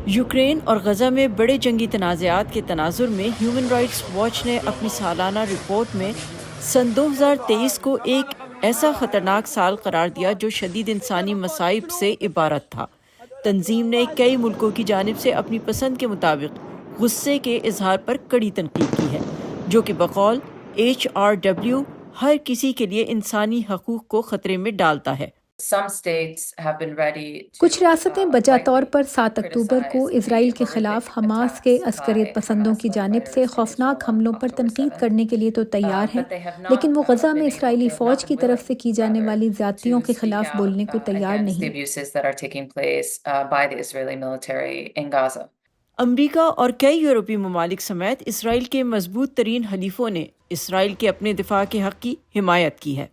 Ukraine اور غزہ میں بڑے جنگی تنازعات کے تناظر میں ہیومن رائٹس واچ نے اپنی سالانہ رپورٹ میں سن 2023 کو ایک ایسا خطرناک سال قرار دیا جو شدید انسانی مصائب سے عبارت تھا۔ تنظیم نے کئی ملکوں کی جانب سے اپنی پسند کے مطابق غصے کے اظہار پر کڑی تنقید کی ہے، جو کہ بقول HRW ہر کسی کے لیے انسانی حقوق کو خطرے میں ڈالتا ہے۔ کچھ ریاستیں بجا طور پر 7 اکتوبر کو اسرائیل کے خلاف حماس کے عسکریت پسندوں کی جانب سے خوفناک حملوں پر تنقید کرنے کے لیے تو تیار ہیں، لیکن وہ غزہ میں اسرائیلی فوج کی طرف سے کی جانے والی زیادتیوں کے خلاف بولنے کو تیار نہیں۔ امریکا اور کئی یورپی ممالک سمیت اسرائیل کے مضبوط ترین حلیفوں نے اسرائیل کے اپنے دفاع کے حق کی حمایت کی ہے۔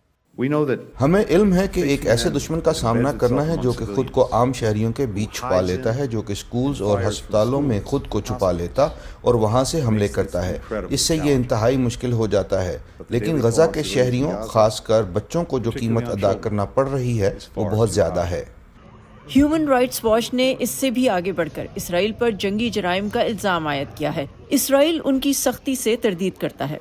ہمیں علم ہے کہ ایک ایسے دشمن کا سامنا کرنا ہے جو کہ خود کو عام شہریوں کے بیچ چھپا لیتا ہے، جو کہ سکولز اور ہسپتالوں میں خود کو چھپا لیتا اور وہاں سے حملے کرتا ہے۔ اس سے یہ انتہائی مشکل ہو جاتا ہے، لیکن غزہ کے شہریوں، خاص کر بچوں کو جو قیمت ادا کرنا پڑ رہی ہے وہ بہت زیادہ ہے۔ ہیومن رائٹس واچ نے اس سے بھی آگے بڑھ کر اسرائیل پر جنگی جرائم کا الزام عائد کیا ہے۔ اسرائیل ان کی سختی سے تردید کرتا ہے۔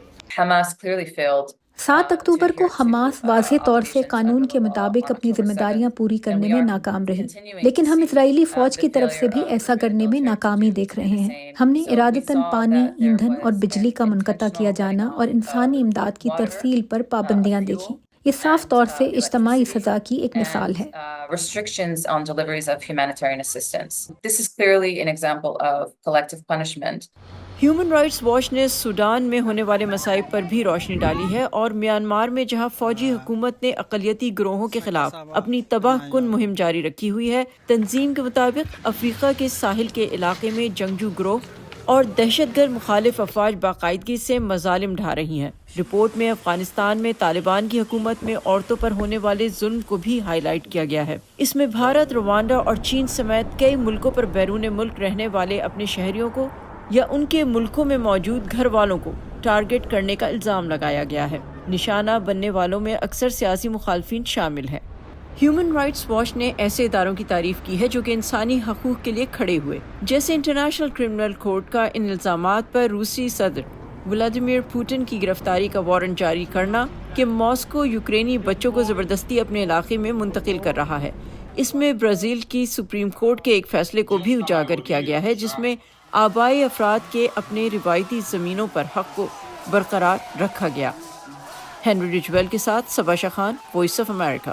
7 اکتوبر کو حماس واضح طور سے قانون کے مطابق اپنی ذمہ داریاں پوری کرنے میں ناکام رہی، لیکن ہم اسرائیلی فوج کی طرف سے بھی ایسا کرنے میں ناکامی دیکھ رہے ہیں۔ ہم نے ارادتاً پانی، ایندھن اور بجلی کا منقطع کیا جانا اور انسانی امداد کی ترسیل پر پابندیاں دیکھیں۔ یہ صاف طور سے اجتماعی سزا کی ایک مثال ہے۔ ہیومن رائٹس واچ نے سوڈان میں ہونے والے مصائب پر بھی روشنی ڈالی ہے اور میانمار میں جہاں فوجی حکومت نے اقلیتی گروہوں کے خلاف اپنی تباہ کن مہم جاری رکھی ہوئی ہے۔ تنظیم کے مطابق افریقہ کے ساحل کے علاقے میں جنگجو گروہ اور دہشت گرد مخالف افواج باقاعدگی سے مظالم ڈھا رہی ہیں۔ رپورٹ میں افغانستان میں طالبان کی حکومت میں عورتوں پر ہونے والے ظلم کو بھی ہائی لائٹ کیا گیا ہے۔ اس میں بھارت، روانڈا اور چین سمیت کئی ملکوں پر بیرون ملک رہنے والے اپنے شہریوں کو یا ان کے ملکوں میں موجود گھر والوں کو ٹارگٹ کرنے کا الزام لگایا گیا ہے۔ نشانہ بننے والوں میں اکثر سیاسی مخالفین شامل ہیں۔ ہیومن رائٹس واچ نے ایسے اداروں کی تعریف کی ہے جو کہ انسانی حقوق کے لیے کھڑے ہوئے، جیسے انٹرنیشنل کرمنل کورٹ کا ان الزامات پر روسی صدر ولادیمیر پوٹن کی گرفتاری کا وارنٹ جاری کرنا کہ ماسکو یوکرینی بچوں کو زبردستی اپنے علاقے میں منتقل کر رہا ہے۔ اس میں برازیل کی سپریم کورٹ کے ایک فیصلے کو بھی اجاگر کیا گیا ہے جس میں آبائی افراد کے اپنے روایتی زمینوں پر حق کو برقرار رکھا گیا۔ ہنری رجویل کے ساتھ صبا شاہ خان، وائس آف امریکہ۔